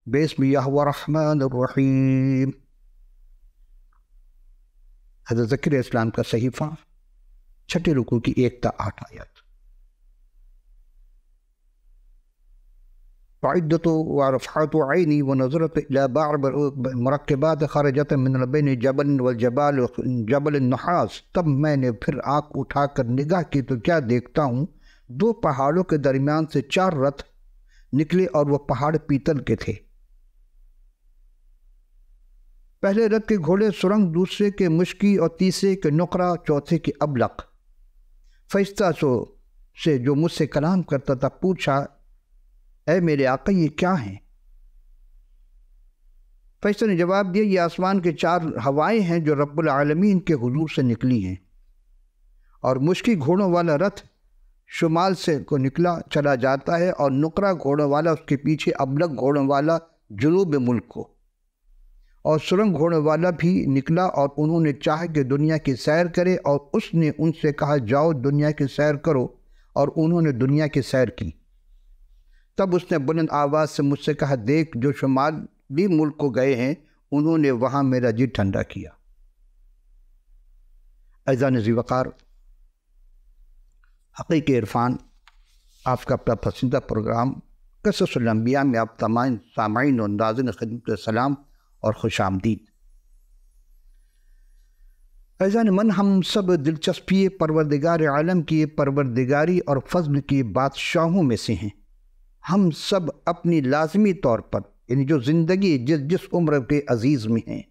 بسم اللہ الرحمن الرحیم۔ حضرت زکریا اسلام کا صحیفہ، چھٹے رکوع کی 1 تا 8 آیات۔ فعدت ورفعت عینی ونظرت الی بعض مرکبات خارجۃ من بین جبل جبل النحاس، تب میں نے پھر آنکھ اٹھا کر نگاہ کی تو کیا دیکھتا ہوں، 2 پہاڑوں کے درمیان سے 4 رتھ نکلے اور وہ پہاڑ پیتل کے تھے۔ پہلے رتھ کے گھوڑے سرنگ، دوسرے کے مشکی اور تیسرے کے نقرہ، چوتھے کے ابلق۔ فرشتہ سے جو مجھ سے کلام کرتا تھا پوچھا، اے میرے آقا یہ کیا ہیں؟ فرشتہ نے جواب دیا، یہ آسمان کے 4 ہوائیں ہیں جو رب العالمین کے حضور سے نکلی ہیں، اور مشکی گھوڑوں والا رتھ شمال سے کو نکلا چلا جاتا ہے، اور نقرہ گھوڑوں والا اس کے پیچھے، ابلق گھوڑوں والا جنوب ملک کو، اور سرنگ گھوڑے والا بھی نکلا، اور انہوں نے چاہا کہ دنیا کی سیر کرے، اور اس نے ان سے کہا جاؤ دنیا کی سیر کرو، اور انہوں نے دنیا کی سیر کی۔ تب اس نے بلند آواز سے مجھ سے کہا، دیکھ جو شمالی ملک کو گئے ہیں انہوں نے وہاں میرا جی ٹھنڈا کیا۔ عزیزان ذی وقار، حقیقی عرفان آپ کا اپنا پسندیدہ پروگرام قصص الانبیاء میں آپ تمام سامعین و ناظرین خدمت سلام اور خوش آمدید۔ عزیزان من، ہم سب دلچسپی پروردگار عالم کی پروردگاری اور فضل کی بادشاہوں میں سے ہیں۔ ہم سب اپنی لازمی طور پر، یعنی جو زندگی جس عمر کے عزیز میں ہیں،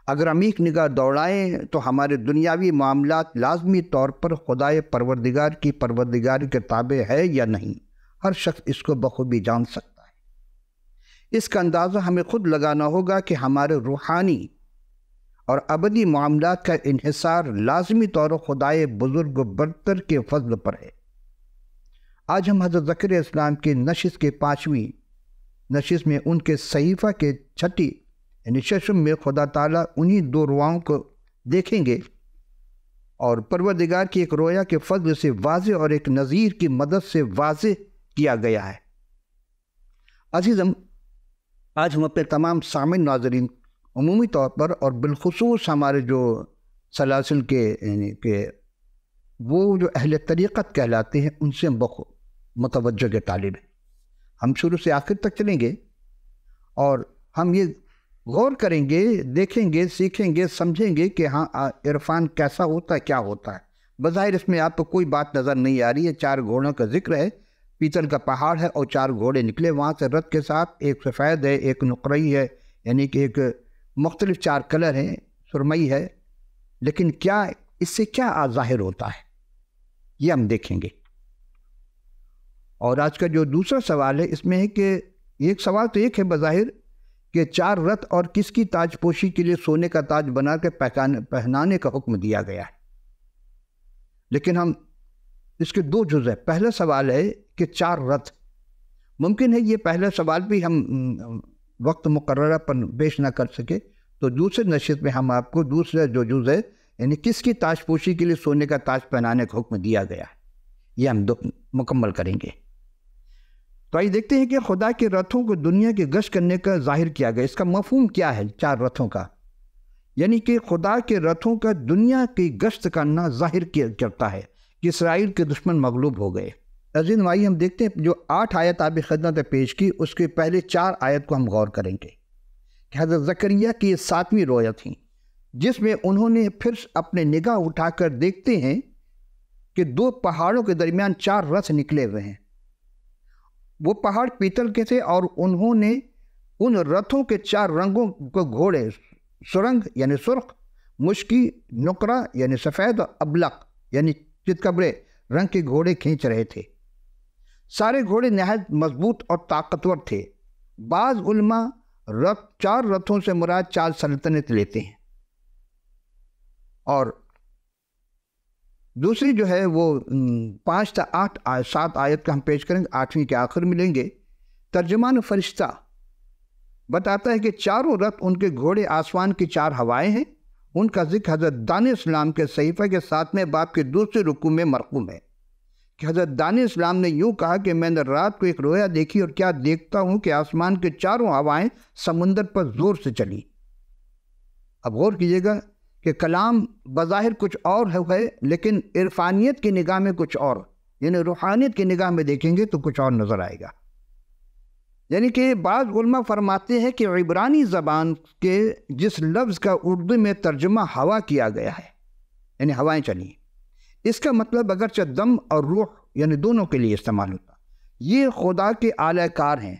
اگر عمیق نگاہ دوڑائیں تو ہمارے دنیاوی معاملات لازمی طور پر خدائے پروردگار کی پروردگاری کے تابع ہے یا نہیں، ہر شخص اس کو بخوبی جان سکتا ہے۔ اس کا اندازہ ہمیں خود لگانا ہوگا کہ ہمارے روحانی اور ابدی معاملات کا انحصار لازمی طور پر خدائے بزرگ و برتر کے فضل پر ہے۔ آج ہم حضرت زکریا اسلام کی نشست کے 5ویں نشست میں ان کے صحیفہ کے 6 یعنی 6 میں خدا تعالیٰ انہی 2 رواؤں کو دیکھیں گے، اور پروردگار کی ایک رویا کے فضل سے واضح اور ایک نظیر کی مدد سے واضح کیا گیا ہے۔ عزیزم، آج ہم اپنے تمام سامعین ناظرین عمومی طور پر اور بالخصوص ہمارے جو سلاسل کے یعنی کہ وہ جو اہل طریقت کہلاتے ہیں ان سے متوجہ کے طالب ہیں۔ ہم شروع سے آخر تک چلیں گے اور ہم یہ غور کریں گے، دیکھیں گے، سیکھیں گے، سمجھیں گے کہ ہاں عرفان کیسا ہوتا ہے، کیا ہوتا ہے۔ بظاہر اس میں آپ کو کوئی بات نظر نہیں آ رہی ہے، 4 گھوڑوں کا ذکر ہے، پیتل کا پہاڑ ہے اور 4 گھوڑے نکلے وہاں سے رتھ کے ساتھ، ایک سفید ہے، ایک نقرئی ہے، یعنی کہ ایک مختلف 4 کلر ہیں، سرمئی ہے، لیکن کیا اس سے کیا ظاہر ہوتا ہے یہ ہم دیکھیں گے۔ اور آج کا جو دوسرا سوال ہے اس میں ہے کہ ایک سوال تو ایک ہے بظاہر کہ 4 رتھ اور کس کی تاج پوشی کے لیے سونے کا تاج بنا کے پہنانے کا حکم دیا گیا ہے، لیکن ہم اس کے 2 جز ہیں۔ پہلا سوال ہے کہ 4 رتھ، ممکن ہے یہ پہلا سوال بھی ہم وقت مقررہ پر پیش نہ کر سکے، تو دوسرے نشست میں ہم آپ کو دوسرا جو جز ہے یعنی کس کی تاج پوشی کے لیے سونے کا تاج پہنانے کا حکم دیا گیا ہے، یہ ہم مکمل کریں گے۔ تو آئیے دیکھتے ہیں کہ خدا کے رتھوں کو دنیا کی گشت کرنے کا ظاہر کیا گیا۔ اس کا مفہوم کیا ہے 4 رتھوں کا؟ یعنی کہ خدا کے رتھوں کا دنیا کی گشت کرنا ظاہر کرتا ہے کہ اسرائیل کے دشمن مغلوب ہو گئے۔ عزیز آئیے ہم دیکھتے ہیں جو 8 آیت آپ خدمت میں پیش کی، اس کے پہلے 4 آیت کو ہم غور کریں گے کہ حضرت زکریا کی 7ویں رویا تھی، جس میں انہوں نے پھر اپنے نگاہ اٹھا کر دیکھتے ہیں کہ 2 پہاڑوں کے درمیان 4 رتھ نکلے ہوئے ہیں۔ وہ پہاڑ پیتل کے تھے اور انہوں نے ان رتھوں کے 4 رنگوں کو گھوڑے، سرنگ یعنی سرخ، مشکی، نقرہ یعنی سفید، اور ابلق یعنی چتکبرے رنگ کے گھوڑے کھینچ رہے تھے۔ سارے گھوڑے نہایت مضبوط اور طاقتور تھے۔ بعض علماء 4 رتھوں سے مراد 4 سلطنت لیتے ہیں، اور دوسری جو ہے وہ 5 تا 7 آیت کا ہم پیش کریں گے، 8ویں کے آخر ملیں گے۔ ترجمان فرشتہ بتاتا ہے کہ 4 رتھ ان کے گھوڑے آسمان کی 4 ہوائیں ہیں۔ ان کا ذکر حضرت دان اسلام کے صحیفہ کے 7ویں باب کے دوسرے رکوع میں مرقوم ہے کہ حضرت دانی اسلام نے یوں کہا کہ میں نے رات کو ایک رویا دیکھی اور کیا دیکھتا ہوں کہ آسمان کے چاروں ہوائیں سمندر پر زور سے چلی۔ اب غور کیجئے گا کہ کلام بظاہر کچھ اور ہے لیکن عرفانیت کی نگاہ میں کچھ اور، یعنی روحانیت کی نگاہ میں دیکھیں گے تو کچھ اور نظر آئے گا۔ یعنی کہ بعض علماء فرماتے ہیں کہ عبرانی زبان کے جس لفظ کا اردو میں ترجمہ ہوا کیا گیا ہے، یعنی ہوائیں چلی، اس کا مطلب اگرچہ دم اور روح یعنی دونوں کے لیے استعمال ہوتا، یہ خدا کے اعلی کار ہیں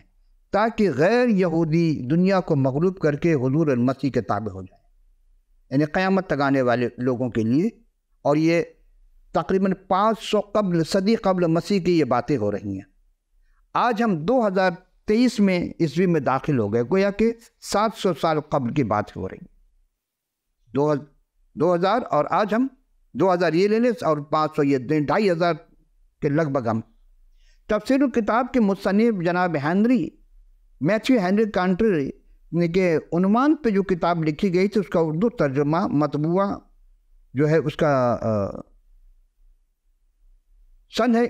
تاکہ غیر یہودی دنیا کو مغلوب کر کے حضور المسیح کے تابع ہو جائیں، یعنی قیامت تک آنے والے لوگوں کے لیے۔ اور یہ تقریباً 500 صدی قبل مسیح کی یہ باتیں ہو رہی ہیں۔ آج ہم 2023 میں عیسوی میں داخل ہو گئے، گویا کہ 700 سال قبل کی بات ہو رہی ہے۔ 2000 اور آج ہم 2000 یہ لے لیں اور 500 یہ 2500 کے لگ بھگ ہم۔ تفسیر الکتاب کے مصنف جناب میتھیو ہنری کانٹری کے عنوان پہ جو کتاب لکھی گئی تھی اس کا اردو ترجمہ مطبوعہ جو ہے اس کا سن ہے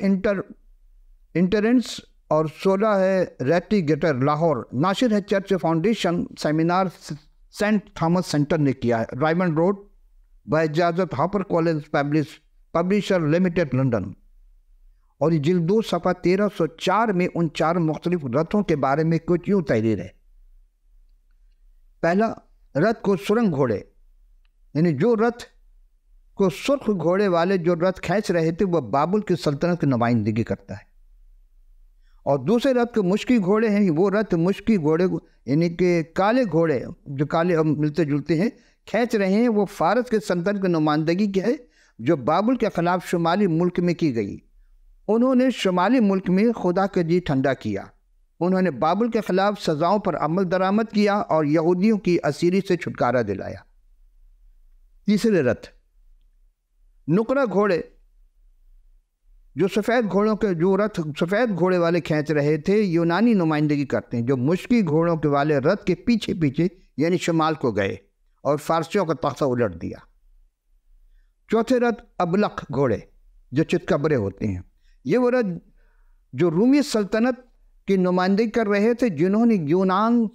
انٹرنس اور 16 ہے ریٹی گیٹر لاہور، ناشر ہے church foundation seminar saint Thomas centre نے کیا ہے، رائمنڈ روڈ باجازت HarperCollins publisher limited London. اور یہ جلد 2 صفحہ 1304 میں ان 4 مختلف رتھوں کے بارے میں کچھ یوں تحریر ہے۔ پہلا، رتھ کو سرنگ گھوڑے، یعنی جو رتھ کو سرخ گھوڑے والے جو رتھ کھینچ رہے تھے وہ بابل کی سلطنت کی نمائندگی کرتا ہے۔ اور دوسرے رتھ کو مشکی گھوڑے ہیں، وہ رتھ مشکی گھوڑے یعنی کہ کالے گھوڑے جو کالے ملتے جلتے ہیں کھینچ رہے ہیں، وہ فارس کے سلطنت کی نمائندگی کی ہے جو بابل کے خلاف شمالی ملک میں کی گئی۔ انہوں نے شمالی ملک میں خدا کا جی ٹھنڈا کیا، انہوں نے بابل کے خلاف سزاؤں پر عمل درآمد کیا اور یہودیوں کی اسیری سے چھٹکارا دلایا۔ تیسرے رتھ نقرہ گھوڑے، جو سفید گھوڑے والے کھینچ رہے تھے، یونانی نمائندگی کرتے ہیں جو مشکی گھوڑوں کے والے رتھ کے پیچھے پیچھے یعنی شمال کو گئے اور فارسیوں کا تختہ الٹ دیا۔ چوتھے رتھ ابلق گھوڑے جو چتکبرے ہوتے ہیں، یہ وہ رتھ جو رومی سلطنت کی نمائندگی کر رہے تھے جنہوں نے یونان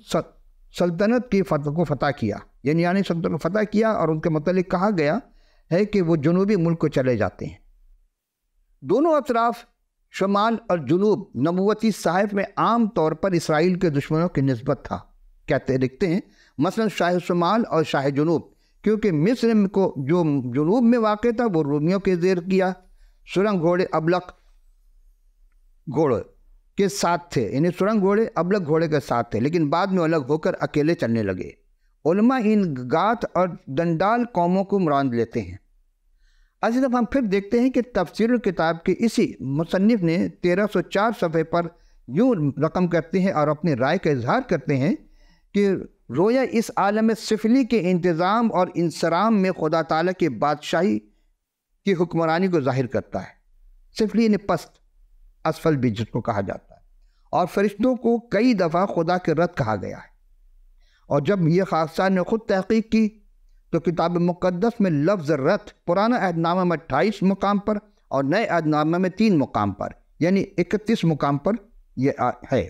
سلطنت کی کو فتح کیا، یعنی سلطنت کو فتح کیا، اور ان کے متعلق کہا گیا ہے کہ وہ جنوبی ملک کو چلے جاتے ہیں۔ دونوں اطراف شمال اور جنوب نبوتی صحائف میں عام طور پر اسرائیل کے دشمنوں کی نسبت تھا، لکھتے ہیں مثلا شاہ شمال اور شاہ جنوب، کیونکہ مصر کو جو جنوب میں واقع تھا وہ رومیوں کے زیر کیا سرنگ گھوڑے ابلق گھوڑے کے ساتھ تھے، یعنی سرنگ گھوڑے ابلق گھوڑے کے ساتھ تھے، لیکن بعد میں الگ ہو کر اکیلے چلنے لگے۔ علماء ان گات اور دنڈال قوموں کو مراد لیتے ہیں۔ اسی طرح ہم پھر دیکھتے ہیں کہ تفسیر الکتاب کے اسی مصنف نے 1304 صفحے پر یوں رقم کرتے ہیں اور اپنی رائے کا اظہار کرتے ہیں کہ رویا اس عالم سفلی کے انتظام اور انصرام میں خدا تعالیٰ کی بادشاہی کی حکمرانی کو ظاہر کرتا ہے۔ سفلی یعنی پست، اسفل بھی جس کو کہا جاتا ہے، اور فرشتوں کو کئی دفعہ خدا کے رتھ کہا گیا ہے۔ اور جب یہ خاصان نے خود تحقیق کی تو کتاب مقدس میں لفظ رتھ پرانا عہد نامہ میں 28 مقام پر اور نئے عہد نامہ میں 3 مقام پر یعنی 31 مقام پر یہ ہے۔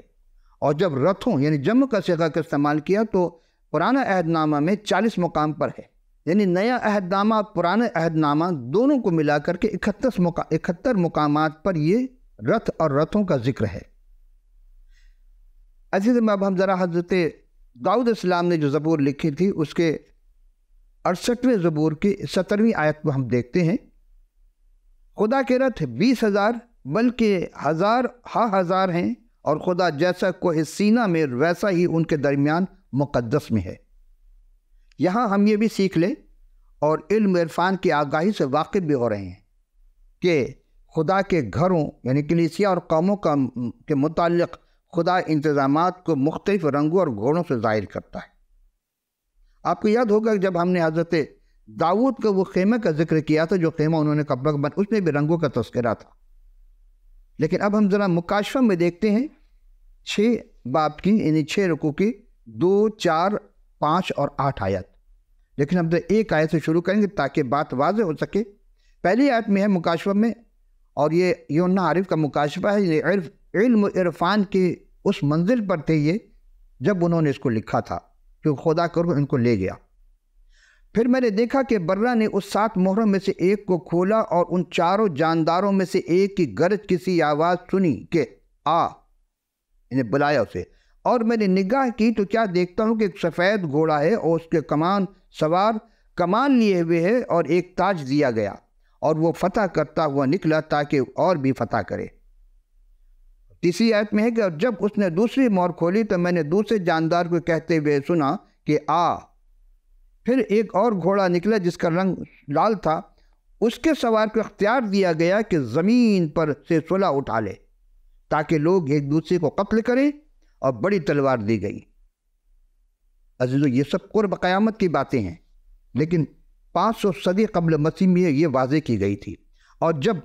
اور جب رتھوں یعنی جمع کا صیغہ کا استعمال کیا تو پرانا عہد نامہ میں 40 مقام پر ہے، یعنی نیا عہد نامہ اور پرانا عہد نامہ دونوں کو ملا کر کے 71 مقامات پر یہ رتھ اور رتھوں کا ذکر ہے۔ عزیز اب ہم ذرا حضرت داؤد السلام نے جو زبور لکھی تھی اس کے 68ویں زبور کی 17ویں آیت کو ہم دیکھتے ہیں۔ خدا کے رتھ 20,000 بلکہ ہزار ہیں، اور خدا جیسا کوہ سینا میں ویسا ہی ان کے درمیان مقدس میں ہے۔ یہاں ہم یہ بھی سیکھ لیں اور علم عرفان کی آگاہی سے واقف بھی ہو رہے ہیں کہ خدا کے گھروں یعنی کلیسیا اور قوموں کے متعلق خدا انتظامات کو مختلف رنگوں اور گھوڑوں سے ظاہر کرتا ہے۔ آپ کو یاد ہوگا کہ جب ہم نے حضرت داؤد کا وہ خیمہ کا ذکر کیا تھا جو خیمہ انہوں نے قبضہ بنا، اس میں بھی رنگوں کا تذکرہ تھا۔ لیکن اب ہم ذرا مکاشفہ میں دیکھتے ہیں 6 باب کی یعنی 6 رکوع کی 2، 4، 5 اور 8 آیت۔ لیکن ہم ایک آیت سے شروع کریں گے تاکہ بات واضح ہو سکے۔ پہلی آیت میں ہے مکاشفہ میں، اور یہ یوننا عارف کا مکاشفہ ہے، یہ علم و عرفان کے اس منزل پر تھے یہ جب انہوں نے اس کو لکھا تھا کہ خدا کرو ان کو لے گیا۔ پھر میں نے دیکھا کہ برہ نے اس 7 مہروں میں سے ایک کو کھولا اور ان چاروں جانداروں میں سے ایک کی گرج کسی آواز سنی کہ آ، انہیں بلایا اسے، اور میں نے نگاہ کی تو کیا دیکھتا ہوں کہ ایک سفید گھوڑا ہے اور اس کے کمان سوار کمان لیے ہوئے ہے اور ایک تاج دیا گیا، اور وہ فتح کرتا ہوا نکلا تاکہ اور بھی فتح کرے۔ تیسری آیت میں ہے کہ جب اس نے دوسری مہر کھولی تو میں نے دوسرے جاندار کو کہتے ہوئے سنا کہ آ۔ پھر ایک اور گھوڑا نکلا جس کا رنگ لال تھا، اس کے سوار کو اختیار دیا گیا کہ زمین پر سے صلح اٹھا لے تاکہ لوگ ایک دوسرے کو قتل کریں، اور بڑی تلوار دی گئی۔ عزیزو، یہ سب قرب قیامت کی باتیں ہیں، لیکن 500 صدی قبل مسیح میں یہ واضح کی گئی تھی۔ اور جب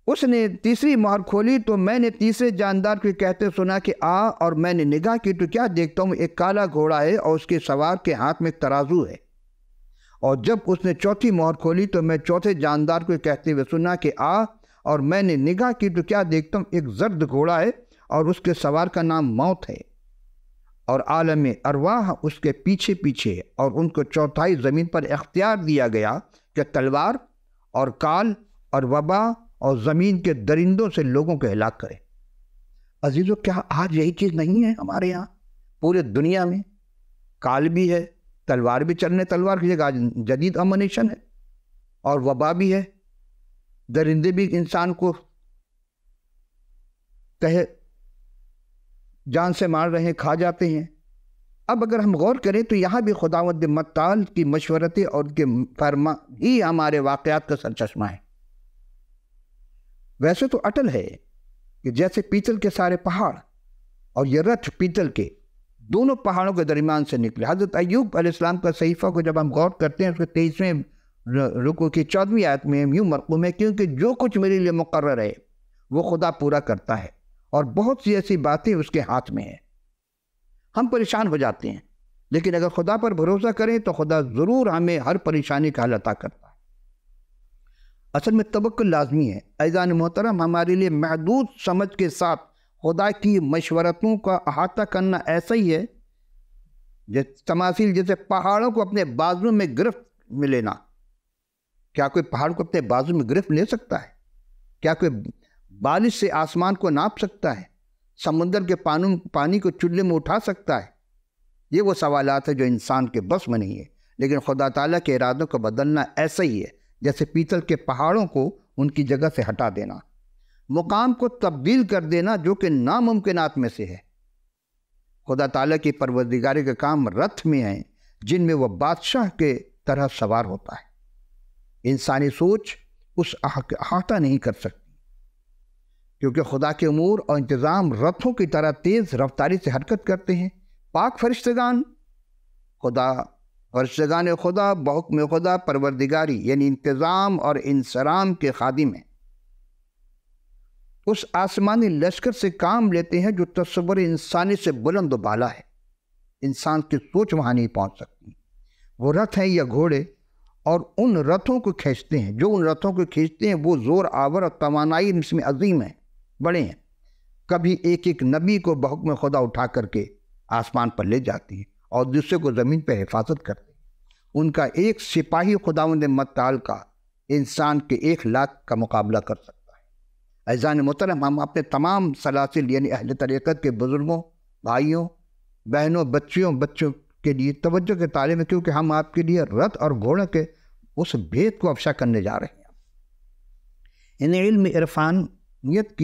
اس نے تیسری مہر کھولی تو میں نے تیسرے جاندار کو کہتے سنا کہ آ، اور میں نے نگاہ کی تو کیا دیکھتا ہوں ایک کالا گھوڑا ہے اور اس کے سوار کے ہاتھ میں ایک ترازو ہے۔ اور جب اس نے چوتھی مہر کھولی تو میں چوتھے جاندار کو کہتے ہوئے سنا کہ آ، اور میں نے نگاہ کی تو کیا دیکھتا ہوں ایک زرد گھوڑا ہے اور اس کے سوار کا نام موت ہے، اور عالم ارواح اس کے پیچھے پیچھے، اور ان کو چوتھائی زمین پر اختیار دیا گیا کہ تلوار اور کال اور وبا اور زمین کے درندوں سے لوگوں کو ہلاک کرے۔ عزیزو، کیا آج یہی چیز نہیں ہے ہمارے یہاں؟ پورے دنیا میں کال بھی ہے، تلوار بھی چلنے، تلوار کی جگہ آج جدید امونیشن ہے، اور وبا بھی ہے، درندے بھی انسان کو تہے جان سے مار رہے ہیں، کھا جاتے ہیں۔ اب اگر ہم غور کریں تو یہاں بھی خداوند متعال کی مشورتیں اور ان کے فرما ہی ہمارے واقعات کا سرچشمہ ہے۔ ویسے تو اٹل ہے کہ جیسے پیتل کے سارے پہاڑ اور یہ رتھ پیتل کے دونوں پہاڑوں کے درمیان سے نکلے۔ حضرت ایوب علیہ السلام کا صحیفہ کو جب ہم غور کرتے ہیں اس کے 23ویں رکوع کی 14ویں آیت میں یوں مرقوم ہے، کیونکہ جو کچھ میرے لیے مقرر ہے وہ خدا پورا کرتا ہے، اور بہت سی ایسی باتیں اس کے ہاتھ میں ہیں۔ ہم پریشان ہو جاتے ہیں، لیکن اگر خدا پر بھروسہ کریں تو خدا ضرور ہمیں ہر پریشانی کا حل عطا کرتا ہے۔ اصل میں توکل لازمی ہے۔ عزیزان محترم، ہمارے لیے محدود سمجھ کے ساتھ خدا کی مشورتوں کا احاطہ کرنا ایسا ہی ہے جیسے تماثیل، جیسے پہاڑوں کو اپنے بازو میں گرفت میں لینا۔ کیا کوئی پہاڑ کو اپنے بازو میں گرفت لے سکتا ہے؟ کیا کوئی بارش سے آسمان کو ناپ سکتا ہے؟ سمندر کے پانی کو چولہے میں اٹھا سکتا ہے؟ یہ وہ سوالات ہیں جو انسان کے بس میں نہیں ہے، لیکن خدا تعالیٰ کے ارادوں کو بدلنا ایسا ہی ہے جیسے پیتل کے پہاڑوں کو ان کی جگہ سے ہٹا دینا، مقام کو تبدیل کر دینا جو کہ ناممکنات میں سے ہے۔ خدا تعالیٰ کی پروردگاری کا کام رتھ میں ہے جن میں وہ بادشاہ کے طرح سوار ہوتا ہے۔ انسانی سوچ اس احاطہ نہیں کر سکتی، کیونکہ خدا کے امور اور انتظام رتھوں کی طرح تیز رفتاری سے حرکت کرتے ہیں۔ پاک فرشتگان خدا بحکم خدا پروردگاری یعنی انتظام اور انصرام کے خادم ہیں، اس آسمانی لشکر سے کام لیتے ہیں جو تصور انسانی سے بلند و بالا ہے۔ انسان کی سوچ وہاں نہیں پہنچ سکتی۔ وہ رتھ ہیں یا گھوڑے، اور ان رتھوں کو کھینچتے ہیں، جو ان رتھوں کو کھینچتے ہیں وہ زور آور اور توانائی اس میں عظیم ہیں، بڑے ہیں۔ کبھی ایک ایک نبی کو بحکم خدا اٹھا کر کے آسمان پر لے جاتی ہیں اور دوسرے کو زمین پہ حفاظت کرتے ہیں۔ ان کا ایک سپاہی خداوند متعال کا انسان کے 1,00,000 کا مقابلہ کر سکتا ہے۔ عزیزان محترم، ہم اپنے تمام سلاسل یعنی اہل طریقت کے بزرگوں، بھائیوں، بہنوں، بچوں کے لیے توجہ کے طالب ہیں، کیونکہ ہم آپ کے لیے رتھ اور گھوڑا کے اس بھید کو افشا کرنے جا رہے ہیں۔ ان علم عرفانیت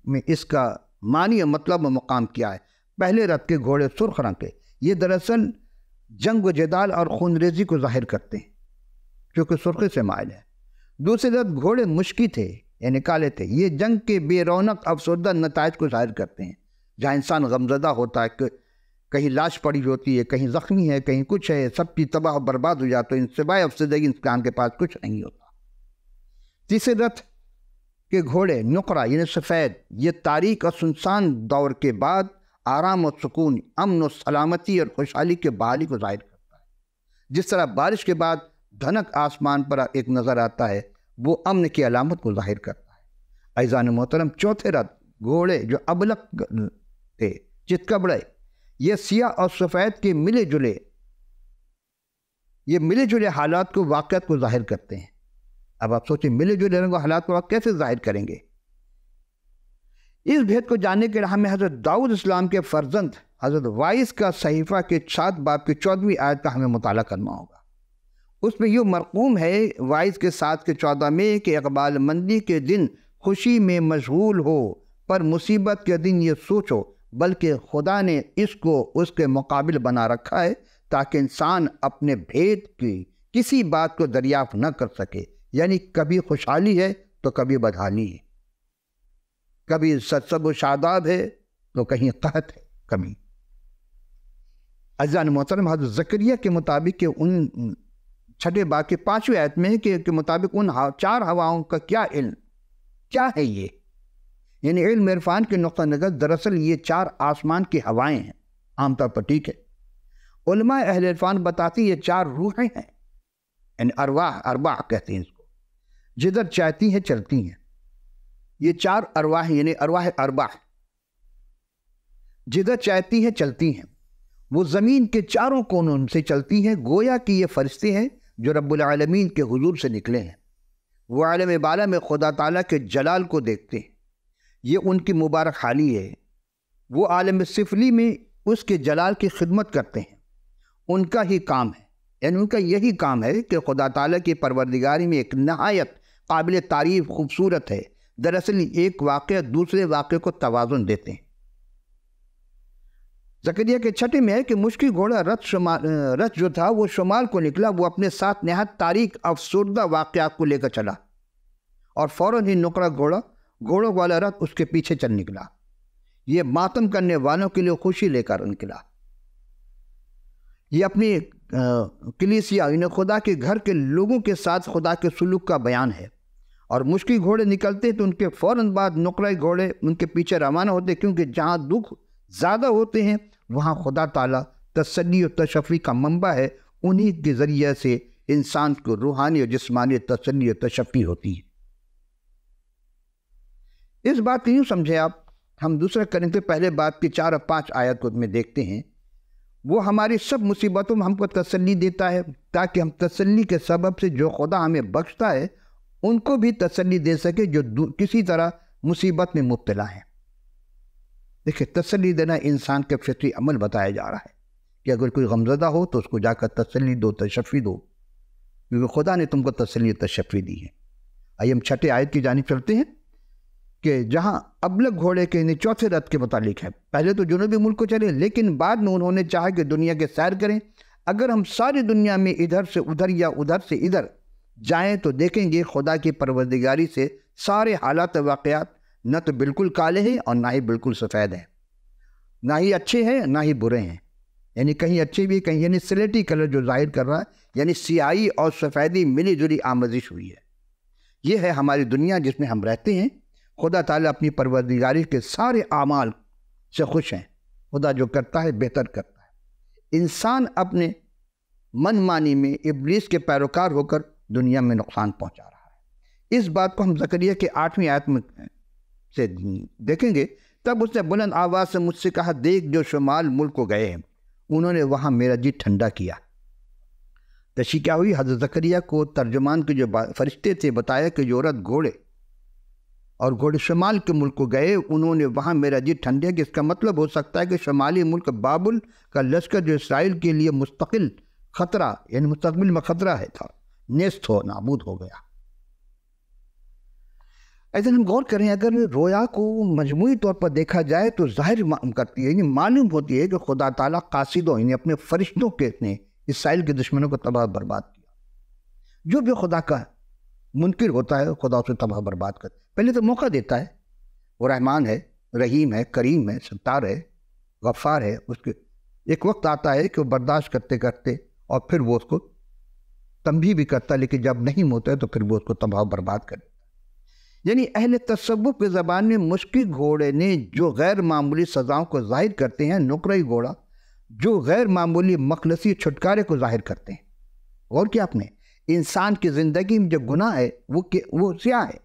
میں اس کا معنی و مطلب و مقام کیا ہے؟ پہلے رتھ کے گھوڑے سرخ رنگ کے، یہ دراصل جنگ و جدال اور خونریزی کو ظاہر کرتے ہیں کیونکہ سرخی سے مائل ہے۔ دوسرے رتھ گھوڑے مشکی تھے یعنی کالے تھے، یہ جنگ کے بے رونق افسردہ نتائج کو ظاہر کرتے ہیں، جہاں انسان غمزدہ ہوتا ہے، کہیں لاش پڑی ہوتی ہے، کہیں زخمی ہے، کہیں کچھ ہے، سب کی تباہ و برباد ہو جاتا ہے، سوائے افسردگی انسان کے پاس کچھ نہیں ہوتا۔ تیسرے رتھ کے گھوڑے نقرہ یعنی سفید، یہ تاریک اور سنسان دور کے بعد آرام و سکون، امن و سلامتی اور خوشحالی کے بحالی کو ظاہر کرتا ہے۔ جس طرح بارش کے بعد دھنک آسمان پر ایک نظر آتا ہے، وہ امن کی علامت کو ظاہر کرتا ہے۔ عزیزان محترم، چوتھے رت گھوڑے جو ابلق تھے، چت کبڑے، یہ سیاہ اور سفید کے ملے جلے حالات کو، واقعات کو ظاہر کرتے ہیں۔ اب آپ سوچیں ملے جلے رنگ و حالات کو آپ کیسے ظاہر کریں گے؟ اس بھید کو جاننے کے لیے ہمیں حضرت داؤد اسلام کے فرزند حضرت وائس کا صحیفہ کے 7 باب کی 14ویں آیت کا ہمیں مطالعہ کرنا ہوگا۔ اس میں یہ مرقوم ہے وائس کے 7 کے 14 میں کہ اقبال مندی کے دن خوشی میں مشغول ہو، پر مصیبت کے دن یہ سوچو، بلکہ خدا نے اس کو اس کے مقابل بنا رکھا ہے تاکہ انسان اپنے بھید کی کسی بات کو دریافت نہ کر سکے، یعنی کبھی خوشحالی ہے تو کبھی بدحالی ہے، کبھی سرسب و شاداب ہے تو کہیں قحط ہے کبھی۔ عزیزان محترم، حضرت زکریا کے مطابق کہ ان 6 باب کی 5ویں آیت میں کہ مطابق ان 4 ہواؤں کا کیا علم، کیا ہے یہ؟ یعنی علم عرفان کے نقطہ نظر دراصل یہ 4 آسمان کی ہوائیں ہیں عام طور پر، ٹھیک ہے؟ علماء اہل عرفان بتاتی یہ 4 روحیں ہیں، یعنی ارواح کہتے ہیں اس کو، جدھر چاہتی ہیں چلتی ہیں۔ یہ 4 ارواح یعنی ارواح جدھر چاہتی ہیں چلتی ہیں، وہ زمین کے چاروں کونوں سے چلتی ہیں، گویا کہ یہ فرشتے ہیں جو رب العالمین کے حضور سے نکلے ہیں۔ وہ عالم بالا میں خدا تعالیٰ کے جلال کو دیکھتے ہیں، یہ ان کی مبارک حالی ہے۔ وہ عالم سفلی میں اس کے جلال کی خدمت کرتے ہیں، ان کا ہی کام ہے، یعنی ان کا یہی کام ہے کہ خدا تعالیٰ کی پروردگاری میں ایک نہایت قابل تعریف خوبصورت ہے۔ دراصل ایک واقعہ دوسرے واقعے کو توازن دیتے ہیں۔ زکریا کے 6 میں ہے کہ مشکی گھوڑا رتھ جو تھا وہ شمال کو نکلا، وہ اپنے ساتھ نہایت تاریک افسردہ واقعات کو لے کر چلا، اور فوراً ہی نقرہ گھوڑوں والا رتھ اس کے پیچھے چل نکلا۔ یہ ماتم کرنے والوں کے لیے خوشی لے کر نکلا۔ یہ اپنی کلیسیا یعنی خدا کے گھر کے لوگوں کے ساتھ خدا کے سلوک کا بیان ہے، اور مشکی گھوڑے نکلتے تو ان کے فوراً بعد نقرہ گھوڑے ان کے پیچھے روانہ ہوتے، کیونکہ جہاں دکھ زیادہ ہوتے ہیں وہاں خدا تعالیٰ تسلی و تشفی کا منبع ہے، انہی کے ذریعے سے انسان کو روحانی اور جسمانی تسلی و تشفی ہوتی ہے۔ اس بات کو یوں سمجھے آپ، ہم دوسرا کرنٹھیوں پہلے باب کی 4 اور 5 آیت کو میں دیکھتے ہیں، وہ ہماری سب مصیبتوں میں ہم کو تسلی دیتا ہے تاکہ ہم تسلی کے سبب سے جو خدا ہمیں بخشتا ہے ان کو بھی تسلی دے سکے جو کسی طرح مصیبت میں مبتلا ہیں۔ دیکھیں، تسلی دینا انسان کے فطری عمل بتایا جا رہا ہے کہ اگر کوئی غمزدہ ہو تو اس کو جا کر تسلی دو، تشفی دو، کیونکہ خدا نے تم کو تسلی و تشفی دی ہے۔ آئیے ہم 6 آیت کی جانب چلتے ہیں کہ جہاں ابلق گھوڑے کے یعنی 4تھے رتھ کے متعلق ہے۔ پہلے تو جنوبی ملک کو چلے، لیکن بعد میں انہوں نے چاہا کہ دنیا کے سیر کریں۔ اگر ہم ساری دنیا میں ادھر سے ادھر یا ادھر سے ادھر جائیں تو دیکھیں گے خدا کی پروردگاری سے سارے حالات و واقعات نہ تو بالکل کالے ہیں اور نہ ہی بالکل سفید ہیں، نہ ہی اچھے ہیں نہ ہی برے ہیں، یعنی کہیں اچھے بھی کہیں، یعنی سلیٹی کلر جو ظاہر کر رہا ہے، یعنی سیاہی اور سفیدی ملی جلی آمیزش ہوئی ہے۔ یہ ہے ہماری دنیا جس میں ہم رہتے ہیں۔ خدا تعالیٰ اپنی پروردگاری کے سارے اعمال سے خوش ہیں۔ خدا جو کرتا ہے بہتر کرتا ہے۔ انسان اپنے من مانی میں ابلیس کے پیروکار ہو کر دنیا میں نقصان پہنچا رہا ہے۔ اس بات کو ہم زکریا کے 8ویں آیت میں سے دیکھیں گے۔ تب اس نے بلند آواز سے مجھ سے کہا، دیکھ جو شمال ملک کو گئے ہیں، انہوں نے وہاں میرا جی ٹھنڈا کیا۔ تشریح کیا ہوئی؟ حضرت زکریا کو ترجمان کے جو فرشتے تھے بتایا کہ جو عورت گھوڑے شمال کے ملک کو گئے، انہوں نے وہاں میرا جی ٹھنڈا کیا۔ اس کا مطلب ہو سکتا ہے کہ شمالی ملک بابل کا لشکر جو اسرائیل کے لیے مستقل خطرہ یعنی مستقبل میں خطرہ تھا، نیست ہو، نابود ہو گیا۔ ایسے ہم غور کریں، اگر رویا کو مجموعی طور پر دیکھا جائے تو ظاہر کرتی ہے، یعنی معلوم ہوتی ہے کہ خدا تعالیٰ قاصدوں یعنی اپنے فرشتوں کے نے اسرائیل کے دشمنوں کو تباہ برباد کیا۔ جو بھی خدا کا منکر ہوتا ہے خدا اسے تباہ برباد کرتا ہے۔ پہلے تو موقع دیتا ہے، وہ رحمان ہے، رحیم ہے، کریم ہے، ستار ہے، غفار ہے۔ اس کے ایک وقت آتا ہے کہ وہ برداشت کرتے کرتے اور پھر وہ اس کو تنبیہ بھی کرتا ہے، لیکن جب نہیں ہوتا ہے تو پھر وہ اس کو تباہ برباد کرتا ہے۔ یعنی اہل تصوف کی زبان میں مشکی گھوڑے نے جو غیر معمولی سزاؤں کو ظاہر کرتے ہیں، نقرئی گھوڑا جو غیر معمولی مخلصی چھٹکارے کو ظاہر کرتے ہیں۔ غور کیا آپ نے، انسان کی زندگی میں جو گناہ ہے وہ سیاہ ہے،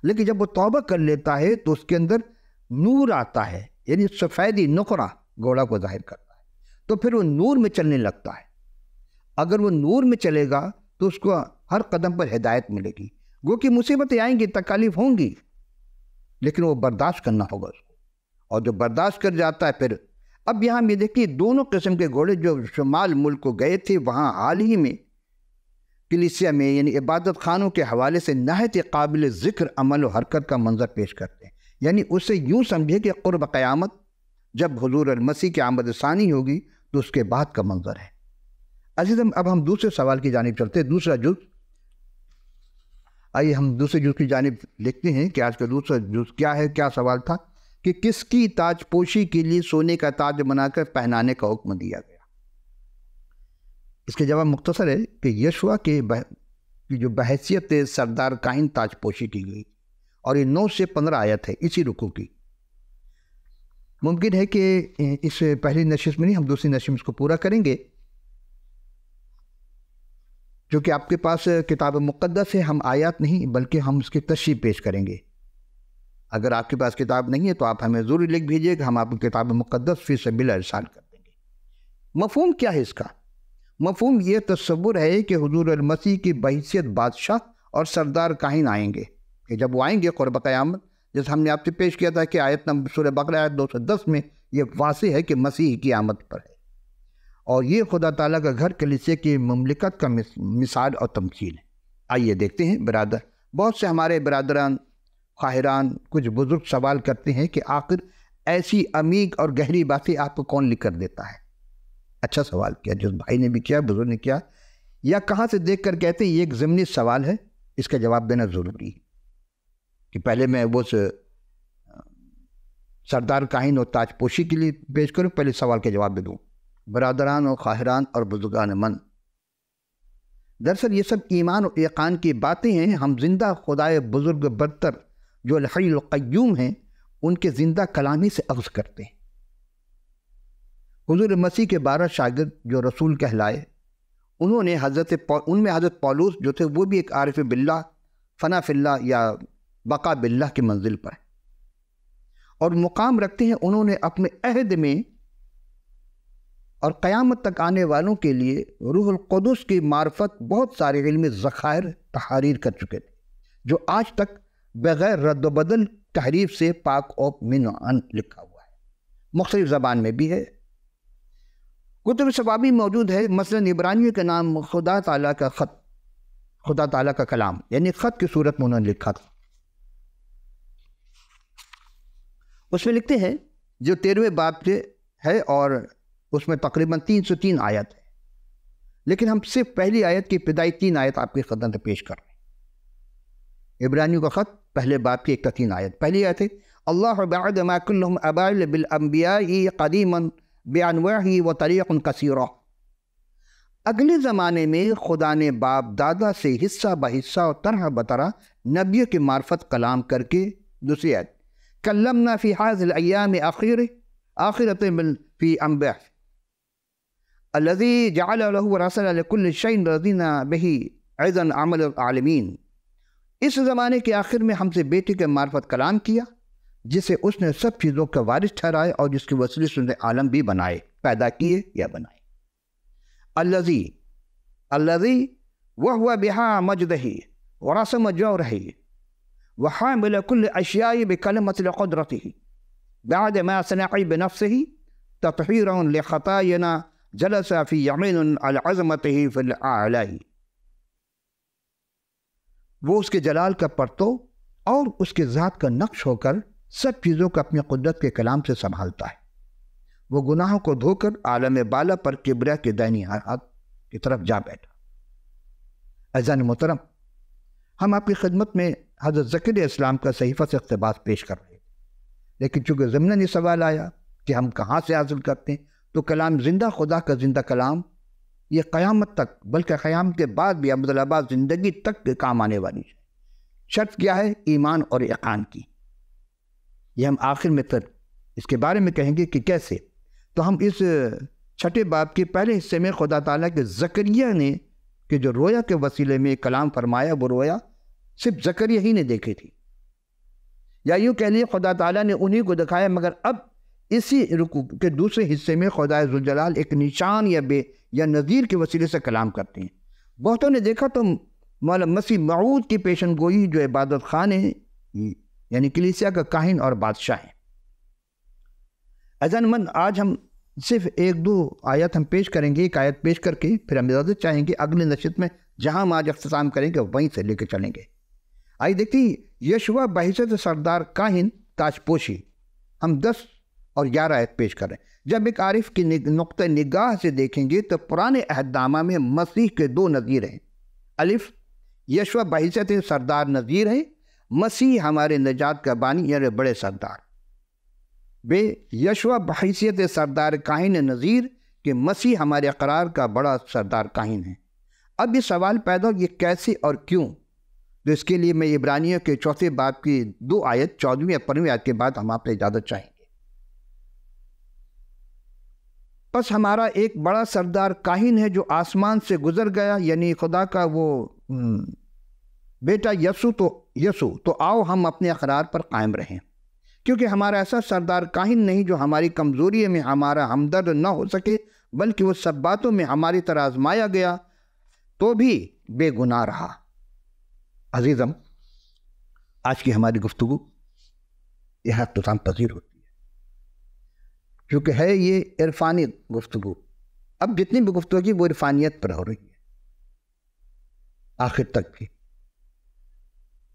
لیکن جب وہ توبہ کر لیتا ہے تو اس کے اندر نور آتا ہے، یعنی سفیدی نقرہ گھوڑا کو ظاہر کرتا ہے، تو پھر وہ نور میں چلنے لگتا ہے۔ اگر وہ نور میں چلے گا تو اس کو ہر قدم پر ہدایت ملے گی، گو کہ مصیبتیں آئیں گی، تکالیف ہوں گی، لیکن وہ برداشت کرنا ہوگا اس کو، اور جو برداشت کر جاتا ہے پھر اب یہاں میں دیکھیے دونوں قسم کے گھوڑے جو شمال ملک کو گئے تھے، وہاں حال ہی میں کلیسیا میں یعنی عبادت خانوں کے حوالے سے نہایت قابل ذکر عمل و حرکت کا منظر پیش کرتے ہیں، یعنی اسے یوں سمجھے کہ قرب قیامت جب حضور المسیح کی آمد ثانی ہوگی تو اس کے بعد کا منظر ہے۔ عزیزم، اب ہم دوسرے سوال کی جانب چلتے ہیں، دوسرا جز۔ آئیے ہم دوسرے جز کی جانب لکھتے ہیں کہ آج کا دوسرا جز کیا ہے۔ کیا سوال تھا کہ کس کی تاج پوشی کے لیے سونے کا تاج بنا کر پہنانے کا حکم دیا گیا؟ اس کے جواب مختصر ہے کہ یشوع کی جو بحیثیت سردار کاہن تاج پوشی کی گئی، اور یہ 9 سے 15 آیت ہے اسی رکوع کی۔ ممکن ہے کہ اس پہلی نشست میں نہیں، ہم دوسری نشست میں اس کو پورا کریں گے، جو کہ آپ کے پاس کتاب مقدس ہے، ہم آیات نہیں بلکہ ہم اس کی تشریح پیش کریں گے۔ اگر آپ کے پاس کتاب نہیں ہے تو آپ ہمیں ضرور لکھ بھیجیے کہ ہم آپ کو کتاب مقدس فی سبیل ارسال کر دیں گے۔ مفہوم کیا ہے اس کا؟ مفہوم یہ تصور ہے کہ حضور المسیح کی بحیثیت بادشاہ اور سردار کاہن آئیں گے، کہ جب وہ آئیں گے قرب قیامت، جیسے ہم نے آپ سے پیش کیا تھا کہ آیت نمبر سورہ بقرہ آیت 210 میں یہ واضح ہے کہ مسیح کی آمد پر ہے، اور یہ خدا تعالیٰ کا گھر کلیسے کی مملکت کا مثال اور تمثیل ہے۔ آئیے دیکھتے ہیں برادر، بہت سے ہمارے برادران خواہران کچھ بزرگ سوال کرتے ہیں کہ آخر ایسی عمیق اور گہری باتیں آپ کو کون لکھ کر دیتا ہے؟ اچھا سوال کیا، جس بھائی نے بھی کیا، بزرگ نے کیا، یا کہاں سے دیکھ کر کہتے ہیں یہ ایک ضمنی سوال ہے، اس کا جواب دینا ضروری ہے کہ پہلے میں وہ سردار کاہن اور تاج پوشی کے لیے پیش کروں، پہلے سوال کے جواب دے دوں۔ برادران اور خواہران اور بزرگان من، دراصل یہ سب ایمان و یقین کی باتیں ہیں۔ ہم زندہ خدائے بزرگ برتر جو الحی القیوم ہیں ان کے زندہ کلامی سے اخذ کرتے ہیں۔ حضور مسیح کے 12 شاگرد جو رسول کہلائے، ان میں حضرت پولس جو تھے وہ بھی ایک عارف باللہ، فنا فی اللہ یا بقا باللہ کی منزل پر ہے، اور مقام رکھتے ہیں۔ انہوں نے اپنے عہد میں اور قیامت تک آنے والوں کے لیے روح القدس کی معرفت بہت سارے علمی ذخائر تحریر کر چکے تھے، جو آج تک بغیر رد و بدل تحریف سے پاک و منعن لکھا ہوا ہے، مختلف زبان میں بھی ہے، کتب سبابی موجود ہے۔ مثلا عبرانیوں کے نام خدا تعالیٰ کا خط، خدا تعالیٰ کا کلام، یعنی خط کی صورت میں انہوں نے لکھا تھا۔ اس میں لکھتے ہیں جو 13ویں باب سے ہے، اور اس میں تقریباً 303 آیت ہے، لیکن ہم صرف پہلی آیت کی ابتدائی 3 آیت آپ کی خدمت میں پیش کر رہے ہیں۔ عبرانیوں کا خط پہلے باب کی 103 آیت، پہلی آیت ہے اللہ بعد ما كلهم ابائل بالانبیاء قدیما بانواعه وطریق کثیرہ۔ اگلے زمانے میں خدا نے باپ دادا سے حصہ بحصہ اور طرح بطرح نبیوں کی معرفت کلام کر کے۔ دوسری آیت کلمنا فی هذه الایام آخرۃ فی انبیاء الذی جعل له رسلا لكل شیء رضینا به اذا عمل العالمین۔ اس زمانے کے آخر میں ہم سے بیٹی کے معرفت کلام کیا، جسے اس نے سب چیزوں کا وارث ٹھہرائے اور جس کے وسیلے سے انہیں عالم بھی بنائے، پیدا کیے یا بنائے۔ الذی وهو بها مجدہ ورسم جورہ وحامل كل اشیاء بکلمۃ لقدرتہ بعد ما صنع بنفسہ تطہیرا لخطاینا جلس فی یمین العظمتہ فی الاعلی۔ وہ اس کے جلال کا پرتو اور اس کے ذات کا نقش ہو کر سب چیزوں کو اپنی قدرت کے کلام سے سنبھالتا ہے۔ وہ گناہوں کو دھو کر عالم بالا پر کبریا کے دائنی ہاتھ کی طرف جا بیٹھا۔ عزیزان محترم، ہم آپ کی خدمت میں حضرت زکریا علیہ السلام کا صحیفہ سے اقتباس پیش کر رہے ہیں، لیکن چونکہ ضمناً یہ سوال آیا کہ ہم کہاں سے حاصل کرتے ہیں، تو کلام زندہ خدا کا زندہ کلام یہ قیامت تک بلکہ قیامت کے بعد بھی ابدالآباد زندگی تک کے کام آنے والی ہے۔ شرط کیا ہے؟ ایمان اور یقین کی۔ یہ ہم آخر میں تک اس کے بارے میں کہیں گے کہ کیسے۔ تو ہم اس 6 باب کے پہلے حصے میں خدا تعالیٰ کے زکریا نے کہ جو رویا کے وسیلے میں کلام فرمایا وہ رویا صرف زکریا ہی نے دیکھی تھی، یا یوں کہہ لیے خدا تعالیٰ نے انہی کو دکھایا، مگر اب اسی رکوع کے دوسرے حصے میں خدا ذوالجلال ایک نشان یا نذیر کے وسیلے سے کلام کرتے ہیں۔ بہتوں نے دیکھا تو مولا مسیح موعود کی پیشن گوئی جو عبادت خانے یعنی کلیسیا کا کاہن اور بادشاہ ہیں۔ عزیزان من، آج ہم صرف ایک دو آیت ہم پیش کریں گے، ایک آیت پیش کر کے پھر ہم اجازت چاہیں گے اگلے نشست میں جہاں ہم آج اختتام کریں گے وہیں سے لے کے چلیں گے۔ آئیے دیکھتے ہیں یشوع بحیثیت سردار کاہن تاج پوشی، ہم 10 اور 11 آیت پیش کر رہے ہیں۔ جب ایک عارف کی نقطہ نگاہ سے دیکھیں گے تو پرانے عہد نامہ میں مسیح کے 2 نظیر ہیں۔ الف، یشوع بحیثیت سردار نظیر ہیں، مسیح ہمارے نجات کا بانی یعنی بڑے سردار۔ بے، یشوع بحیثیت سردار کاہن نظیر کہ مسیح ہمارے اقرار کا بڑا سردار کاہن ہے۔ اب یہ سوال پیدا ہو، یہ کیسے اور کیوں؟ تو اس کے لیے میں عبرانیوں کے 4 باب کی 2 آیت 14ویں اور 15ویں آیت کے بعد ہم آپ سے اجازت چاہیں گے۔ پس ہمارا ایک بڑا سردار کاہن ہے جو آسمان سے گزر گیا، یعنی خدا کا وہ بیٹا یسوع، تو آؤ ہم اپنے اقرار پر قائم رہیں، کیونکہ ہمارا ایسا سردار کاہن نہیں جو ہماری کمزوری میں ہمارا ہمدرد نہ ہو سکے، بلکہ وہ سب باتوں میں ہماری طرح آزمایا گیا تو بھی بے گناہ رہا۔ عزیزم، آج کی ہماری گفتگو یہ اختتام پذیر ہوتی ہے، کیونکہ ہے یہ عرفانی گفتگو۔ اب جتنی بھی گفتگو کی وہ عرفانیت پر ہو رہی ہے آخر تک کی۔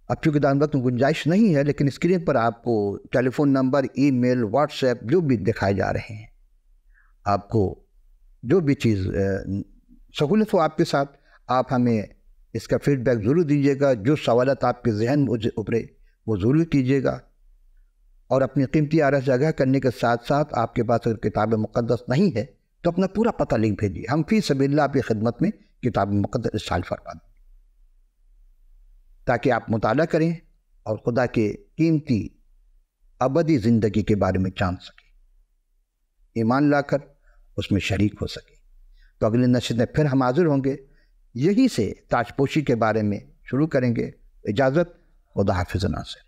اب چونکہ دان وقت میں گنجائش نہیں ہے، لیکن اسکرین پر آپ کو ٹیلی فون نمبر، ای میل، واٹس ایپ جو بھی دکھائے جا رہے ہیں، آپ کو جو بھی چیز سہولت ہو آپ کے ساتھ، آپ ہمیں اس کا فیڈ بیک ضرور دیجیے گا۔ جو سوالات آپ کے ذہن میں ابھرے وہ ضرور کیجیے گا، اور اپنی قیمتی آراء آگاہ کرنے کے ساتھ ساتھ آپ کے پاس اگر کتاب مقدس نہیں ہے تو اپنا پورا پتہ لکھ بھیجیے، ہم فی سبیل اللہ آپ کی خدمت میں کتاب مقدس ارسال فرما دیں، تاکہ آپ مطالعہ کریں اور خدا کے قیمتی ابدی زندگی کے بارے میں جان سکیں، ایمان لا کر اس میں شریک ہو سکیں۔ تو اگلے نشست میں پھر ہم حاضر ہوں گے، یہی سے تاج پوشی کے بارے میں شروع کریں گے۔ اجازت، خدا حافظ سے۔